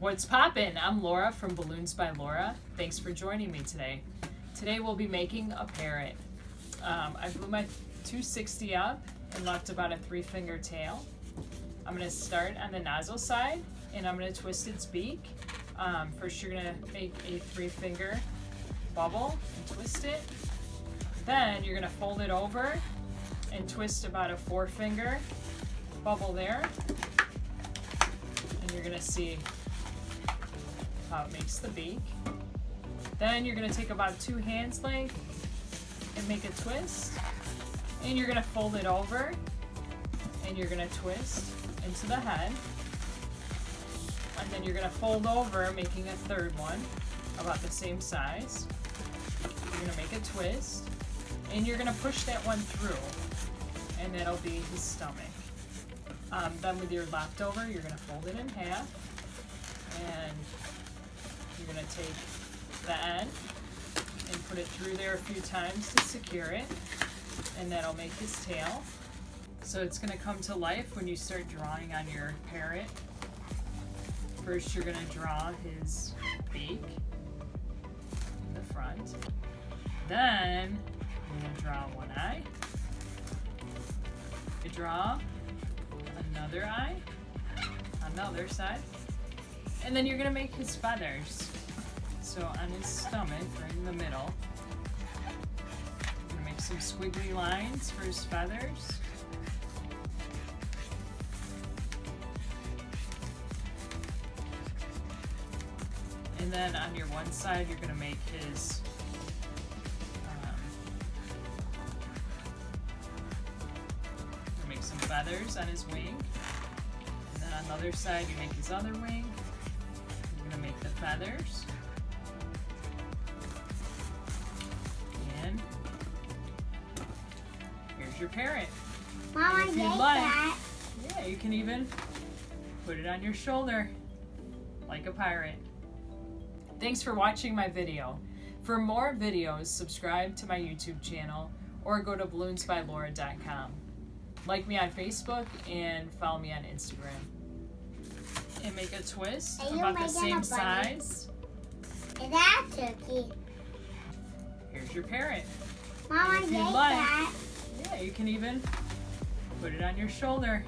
What's poppin'? I'm Laura from Balloons by Laura. Thanks for joining me today. Today we'll be making a parrot. I blew my 260 up and left about a 3-finger tail. I'm going to start on the nozzle side and I'm going to twist its beak. First you're going to make a 3-finger bubble and twist it. Then you're going to fold it over and twist about a 4-finger bubble there. And you're going to see how it makes the beak. Then you're going to take about 2 hands length and make a twist. And you're going to fold it over and you're going to twist into the head. And then you're going to fold over, making a 3rd one about the same size. You're going to make a twist and you're going to push that one through, and that'll be his stomach. Then with your leftover, you're going to fold it in half and you're going to take the end and put it through there a few times to secure it, and that'll make his tail. So it's going to come to life when you start drawing on your parrot. First you're going to draw his beak in the front. Then you're going to draw one eye. You draw another eye on the other side. And then you're going to make his feathers. So on his stomach, right in the middle, you're going to make some squiggly lines for his feathers. And then on your one side, you're going to make his some feathers on his wing. And then on the other side, you make his other wing. You're going to make the feathers. And here's your parrot. Mom, if you'd like, yeah, you can even put it on your shoulder like a pirate. Thanks for watching my video. For more videos, subscribe to my YouTube channel or go to balloonsbylaura.com. Like me on Facebook and follow me on Instagram. And make a twist about the same size. Is that a turkey? Here's your parrot. Mom, if you'd like, yeah, you can even put it on your shoulder